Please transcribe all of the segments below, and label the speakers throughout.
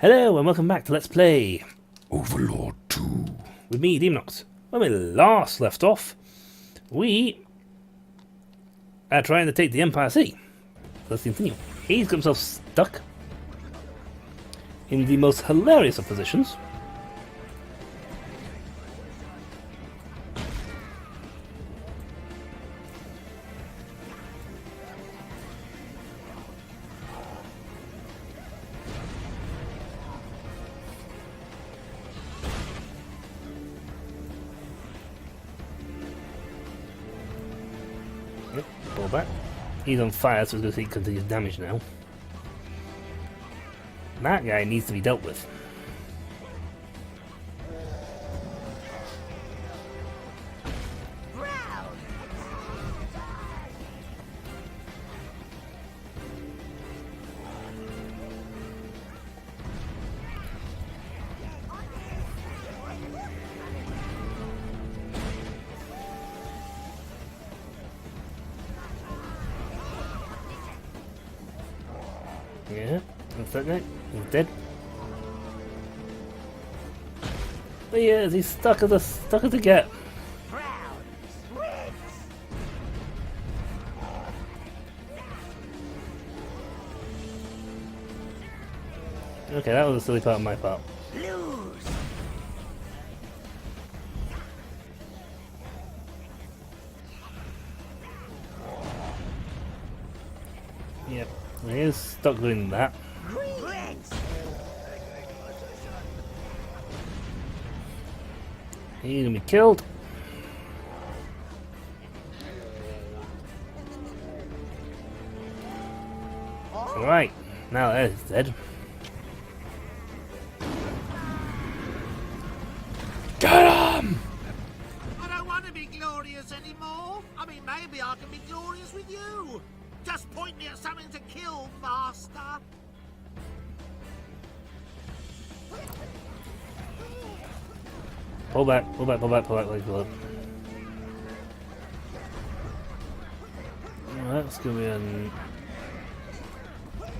Speaker 1: Hello and welcome back to Let's Play
Speaker 2: Overlord 2.
Speaker 1: with me, Demonox. When we last left off, we are trying to take the Empire City. Let's continue. He's got himself stuck in the most hilarious of positions. Yep, pull back. He's on fire, so he's going to take continuous damage now. That guy needs to be dealt with. Yeah, that's that guy. He's dead. But yeah, he's stuck as a get. Okay, that was a silly part of my part. Yep, he is stuck doing that. He's gonna be killed. Alright, now that is dead. Get him!
Speaker 3: I don't want to be glorious anymore. I mean, maybe I can be glorious with you. Just point me at something to kill, Master.
Speaker 1: Pull back, pull back, pull back, pull back, pull back. Well, that's gonna be a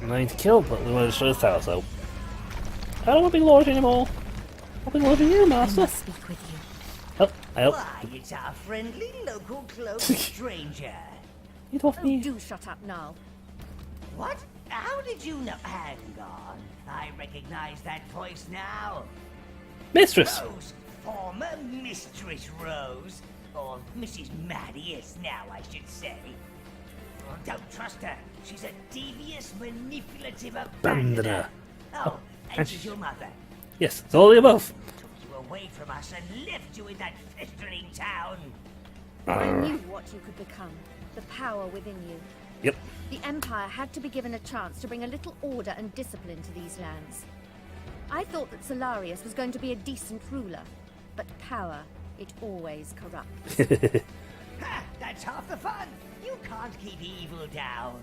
Speaker 1: 9 to kill, but we want to destroy this tower, so I don't want to be glorious anymore. I'll be glorious with you, Master.
Speaker 4: I must speak with you.
Speaker 1: Oh, I help.
Speaker 5: Why, it's our friendly local cloaked stranger.
Speaker 1: Get off
Speaker 4: Oh,
Speaker 1: me.
Speaker 4: do shut up now.
Speaker 5: What? How did you know? Hang on. I recognize that voice now.
Speaker 1: Mistress!
Speaker 5: Rose, former Mistress Rose. Or Mrs. Marius now, I should say. Oh, don't trust her. She's a devious, manipulative abandoner. Oh, and
Speaker 1: and
Speaker 5: she's
Speaker 1: she-
Speaker 5: your mother.
Speaker 1: Yes, it's all the above.
Speaker 5: Took you away from us and left you in that festering town.
Speaker 4: I knew what you could become. The power within you.
Speaker 1: Yep.
Speaker 4: The Empire had to be given a chance to bring a little order and discipline to these lands. I thought that Solarius was going to be a decent ruler, but power, it always corrupts.
Speaker 5: Ha! That's half the fun. You can't keep evil down.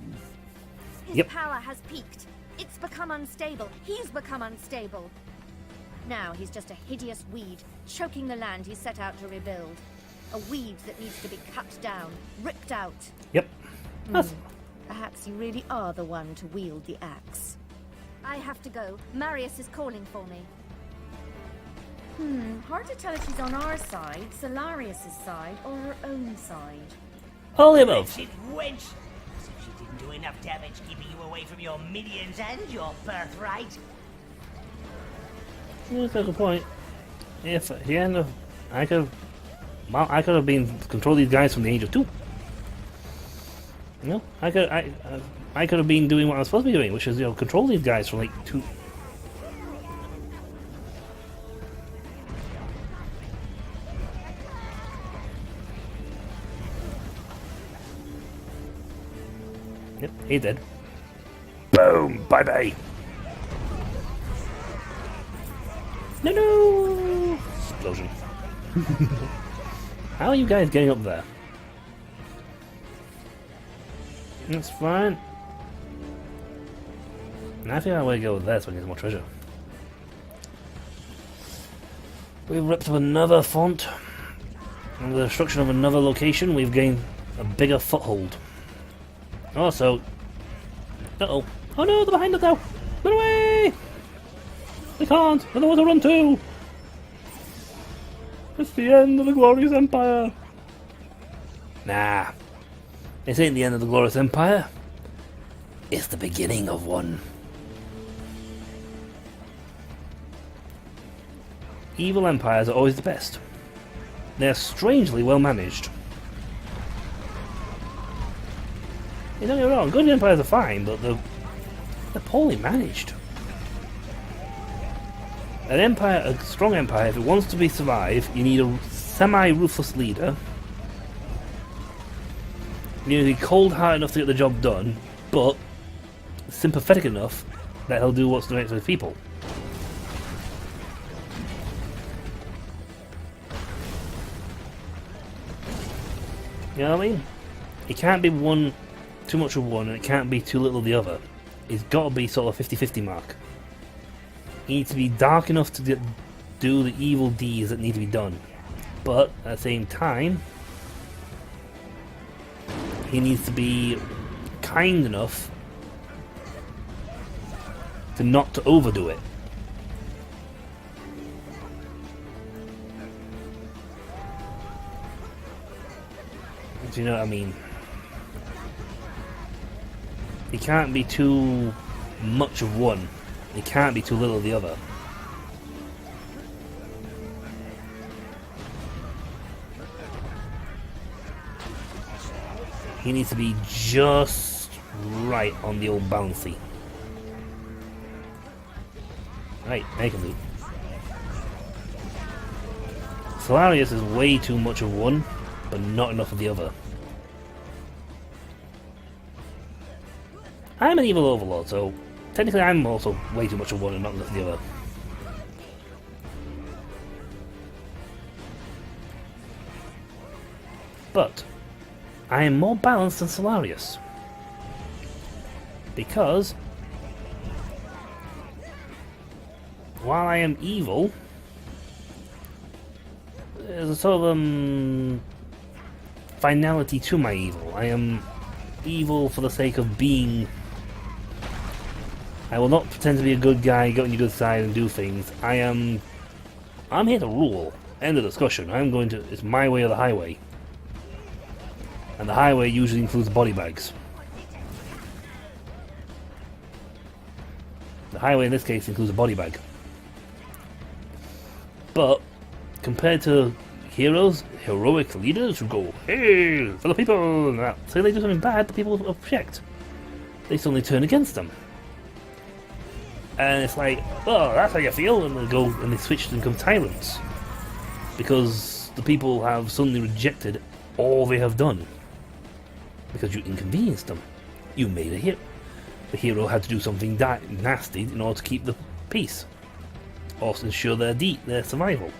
Speaker 4: His
Speaker 1: Yep.
Speaker 4: power has peaked. It's become unstable. He's become unstable. Now he's just a hideous weed, choking the land he set out to rebuild. A weed that needs to be cut down, ripped out.
Speaker 1: Yep. That's-
Speaker 4: Perhaps you really are the one to wield the axe. I have to go. Marius is calling for me. Hard to tell if she's on our side, Solarius' side, or her own side.
Speaker 1: all the above.
Speaker 5: Wretched wench! As if she didn't do enough damage keeping you away from your minions and your birthright.
Speaker 1: That's a good point. If he hadn't have, I could have been control these guys from the age of 2. You know, I could have been doing what I was supposed to be doing, which is control these guys from like 2. Yep, he's dead. Boom! Bye bye. No! Explosion. How are you guys getting up there? That's fine. Now I think I want to go with there so I get more treasure. We've ripped up another font. And with the destruction of another location, we've gained a bigger foothold. Also... Uh-oh. Oh no, they're behind us now! Run away! They can't! They know where to run to! It's the end of the glorious empire! Nah. This ain't the end of the glorious empire. It's the beginning of one. Evil empires are always the best. They're strangely well managed. You don't get me wrong, good empires are fine, but they're poorly managed. An empire, a strong empire, if it wants to be survive, you need a semi-ruthless leader. You need to be cold-hearted enough to get the job done, but sympathetic enough that he'll do what's right for the people. You know what I mean? It can't be one too much of one, and it can't be too little of the other. It's got to be sort of 50-50 mark. You need to be dark enough to do the evil deeds that need to be done, but at the same time, he needs to be kind enough to not to overdo it. Do you know what I mean? He can't be too much of one. He can't be too little of the other. He needs to be just right on the old bouncy. Right, make a loop. Solarius is way too much of one, but not enough of the other. I'm an evil overlord, so technically I'm also way too much of one and not enough of the other. But I am more balanced than Solarius, because while I am evil, there's a sort of finality to my evil. I am evil for the sake of being. I will not pretend to be a good guy, go on your good side and do things. I'm here to rule. End of discussion. It's my way or the highway. And the highway usually includes body bags. The highway in this case includes a body bag. But compared to heroes, heroic leaders who go, hey, for the people, and that, say they do something bad, the people object. They suddenly turn against them. And it's like, oh, that's how you feel, and they go and they switch and become tyrants. Because the people have suddenly rejected all they have done. Because you inconvenienced them. You made a hero. The hero had to do something nasty in order to keep the peace. Or to ensure their survival.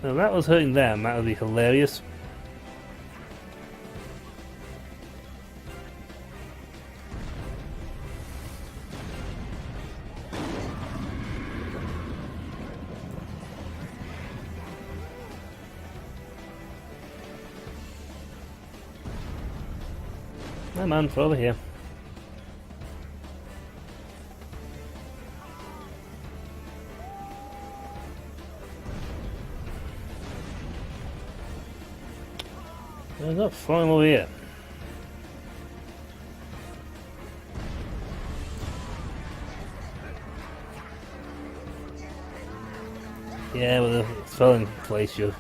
Speaker 1: Now if that was hurting them, that would be hilarious. Come on, for over here. There's not flying over here. Yeah, with a spell in place, you.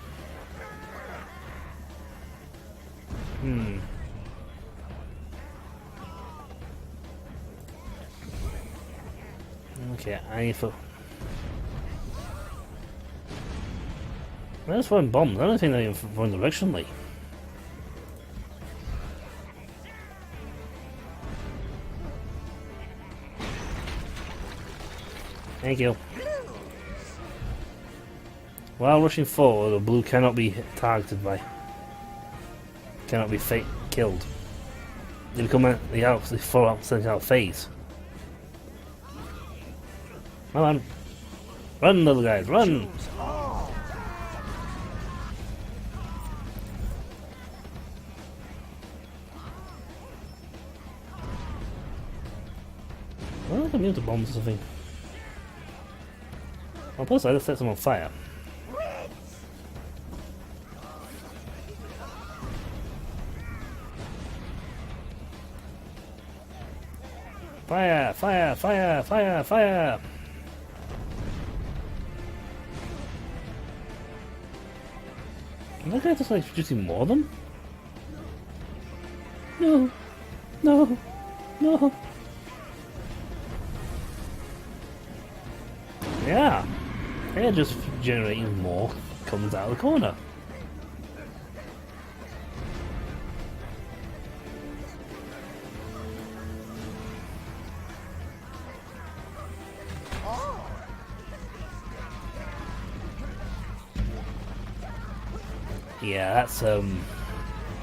Speaker 1: Okay, I need to. That's throwing bombs. I don't think they're even throwing directionally. Thank you. While rushing forward, a blue cannot be targeted by. Cannot be killed. They become they fall out phase. Come on. Run, little guys, run! Well, I can use the bombs or something. Well, plus I just set them on fire. Fire! Fire! Fire! Fire! Fire! Am I going to like producing more of them? No! No! No! Yeah! They're just generating more comes out of the corner. Yeah, that's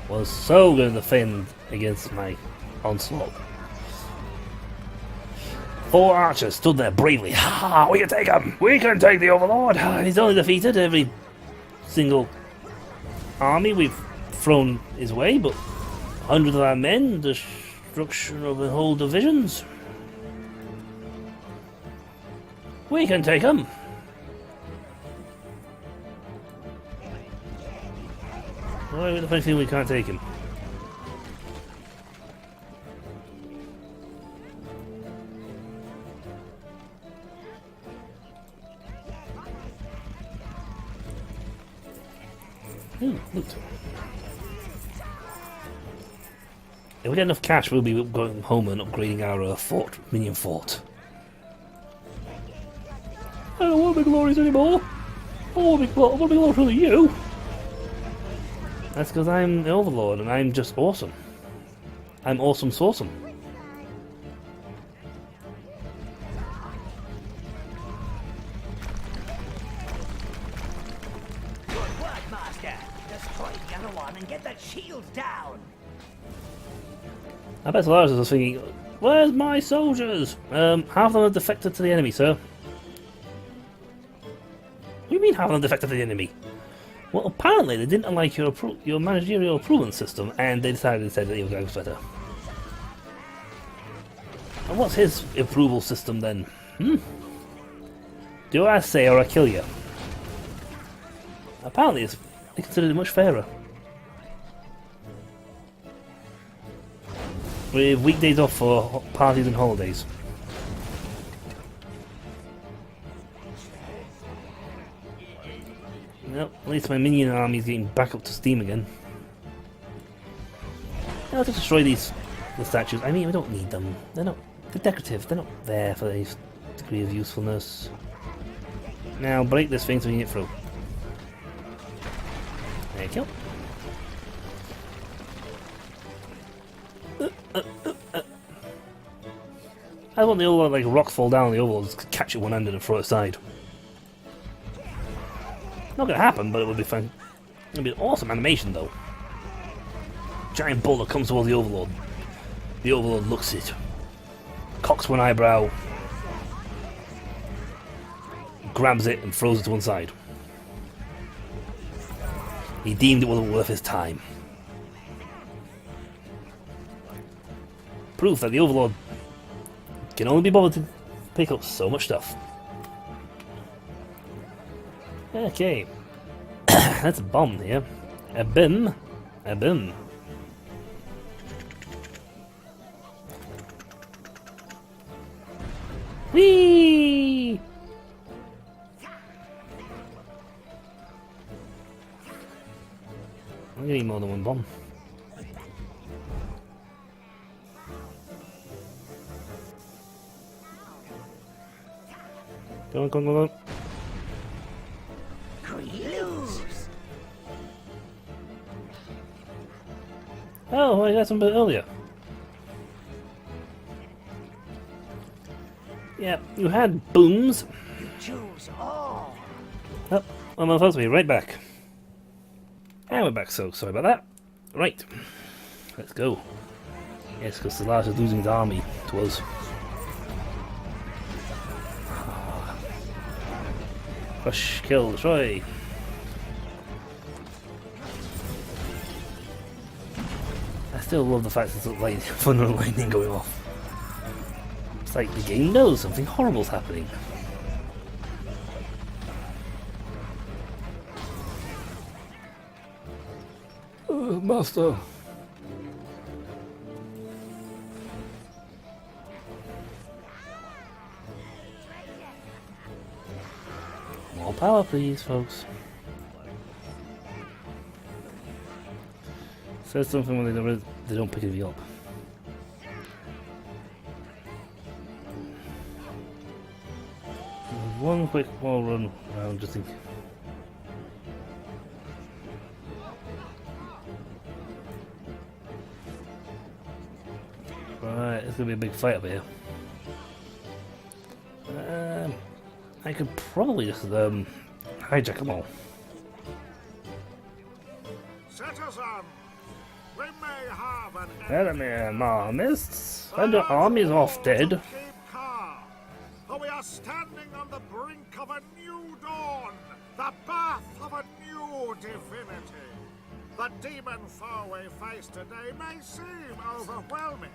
Speaker 1: was so going to defend against my onslaught. 4 archers stood there bravely. Ha! We can take him! We can take the Overlord! He's only defeated every single army we've thrown his way, but hundreds of our men, destruction of the whole divisions. We can take him! Why would the funny thing we can't take him? Loot. If we get enough cash, we'll be going home and upgrading our fort, minion fort. I don't want to be glorious anymore. I want to be glorious with you. That's because I'm the Overlord and I'm just awesome. I'm awesome sauceum.
Speaker 5: Good work, Master. Destroy the other one and get that shield down.
Speaker 1: I bet Solaris was thinking, where's my soldiers? Half of them are defected to the enemy, sir. What do you mean half of them defected to the enemy? Well, apparently they didn't like your managerial approval system, and they decided instead that your guy was better. And what's his approval system then? Do I say or I kill you? Apparently they considered it much fairer. With weekdays off for parties and holidays. Well, at least my minion army is getting back up to steam again. I'll just destroy the statues. I mean, we don't need them. They're decorative. They're not there for any degree of usefulness. Now break this thing so we can get through. There you go. I want the Overlord like a rock fall down. The Overlord just catch it one-handed and throw it aside. Not gonna happen, but it would be fun. It'd be an awesome animation though. Giant boulder comes towards the Overlord. The Overlord looks at it, cocks one eyebrow, grabs it and throws it to one side. He deemed it wasn't worth his time. Proof that the Overlord can only be bothered to pick up so much stuff. Okay. That's a bomb here. A bim. A bim. Whee! I'm gonna need more than one bomb. Go on, go on, go on. Oh, I got some bit earlier. Yeah, you had booms.
Speaker 5: You choose all.
Speaker 1: Oh, I'm supposed to be right back. And we're back, so sorry about that. Right, let's go. Yes, because Solaris is losing his army to us. Crush, kill, destroy. I still love the fact that there's like thunder and lightning going off. It's like the game knows something horrible's happening. Master. More power, please, folks. Says something when they don't pick it up. One quick wall run around, just think. Right, it's gonna be a big fight up here. I could probably just hijack them all.
Speaker 3: Citizen, we may have an
Speaker 1: Enemy armists, and the army's off dead.
Speaker 3: Keep calm, for we are standing on the brink of a new dawn, the birth of a new divinity. The demon foe we face today may seem overwhelming,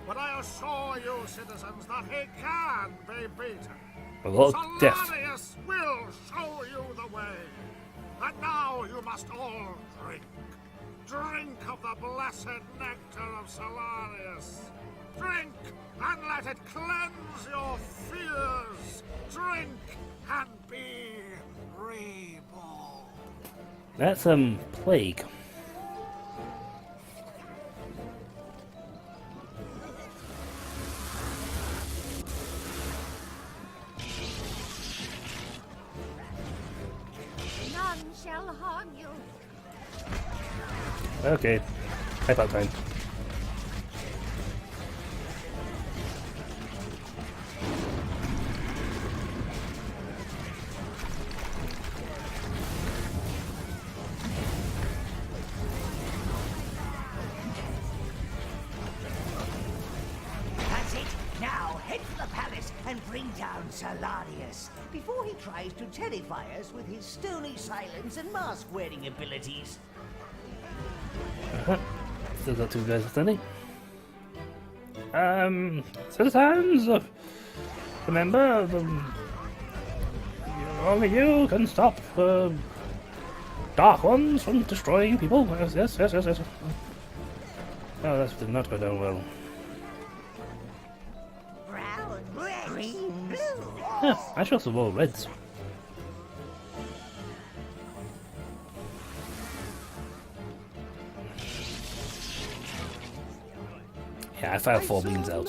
Speaker 3: but I assure you, citizens, that he can be beaten.
Speaker 1: A lot of death.
Speaker 3: Solarius will show you the way. And now you must all drink. Drink of the blessed nectar of Solarius. Drink and let it cleanse your fears. Drink and be reborn.
Speaker 1: That's plague.
Speaker 4: None shall harm you.
Speaker 1: Okay, type out time.
Speaker 5: That's it. Now head for the palace and bring down Solarius before he tries to terrify us with his stony silence and mask-wearing abilities.
Speaker 1: Still got two guys standing. Citizens, remember, only you can stop Dark Ones from destroying people. Yes. Oh, that did not go down well.
Speaker 5: Brown, red, green, blue.
Speaker 1: Yeah, I should also roll reds. Yeah, I fired 4 beams out.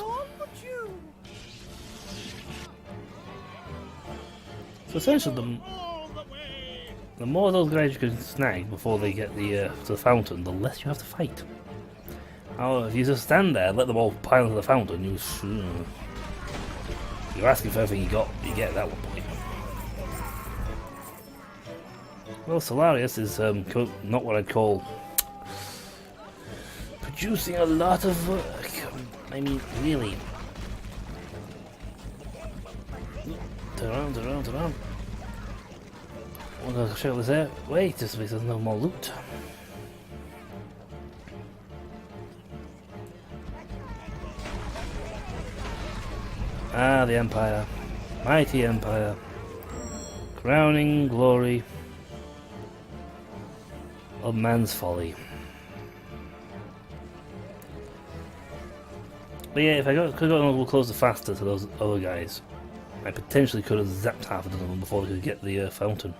Speaker 1: So essentially, the more of those guys you can snag before they get to the fountain, the less you have to fight. Oh, if you just stand there and let them all pile into the fountain, you're asking for everything you get at that one point. Well, Solarius is not what I'd call producing a lot of work. I mean, really. Turn around. I'm gonna show this out. Wait, just because there's no more loot. Ah, the Empire. Mighty Empire. Crowning glory of man's folly. But yeah, if I could have gotten a little closer faster to those other guys, I potentially could have zapped half of them before they could get the fountain.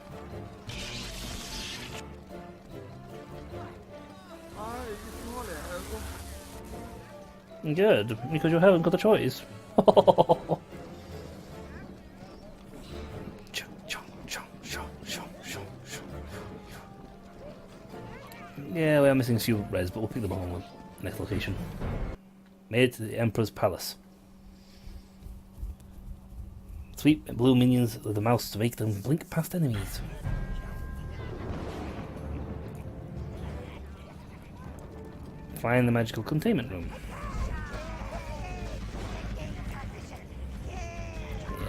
Speaker 1: Good, because you haven't got a choice. Yeah, we are missing a few reds, but we'll pick them up on the next location. Made it to the Emperor's Palace. Sweep blue minions with the mouse to make them blink past enemies. Find the magical containment room.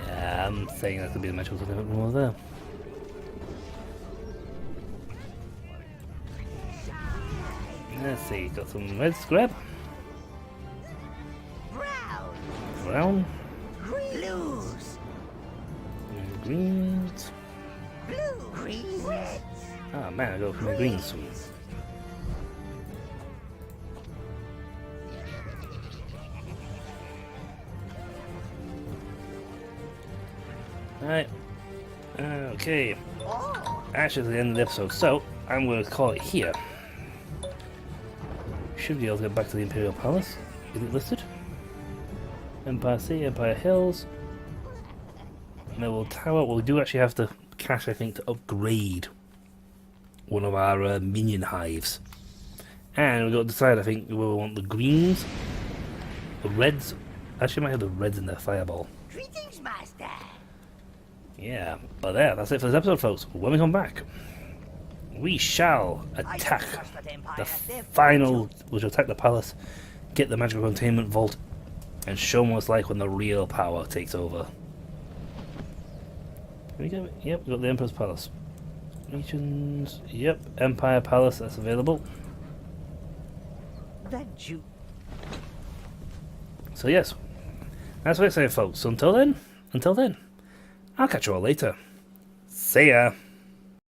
Speaker 1: Yeah, I'm saying that could be the magical containment room over there. Let's see, got some red scrap. Brown. greens.
Speaker 5: Blue, green, red.
Speaker 1: Ah man, I go for my greens. Sweet. Alright. Okay. Actually, to the end of the episode, so I'm going to call it here. Should be able to get back to the Imperial Palace. Is it listed? Empire City, Empire Hills. Noble Tower. Well, we do actually have the cash, I think, to upgrade one of our minion hives. And we've got to decide, I think, whether we want the greens, the reds. Actually, I might have the reds in their fireball.
Speaker 5: Greetings, Master.
Speaker 1: Yeah, but there, that's it for this episode, folks. When we come back, we shall attack the final, which will attack the palace, get the magical containment vault, and show them what it's like when the real power takes over. Yep, we got the Emperor's Palace. Regions, yep, Empire Palace, that's available.
Speaker 5: That you.
Speaker 1: So yes, that's what I say, folks. So until then, I'll catch you all later. See ya!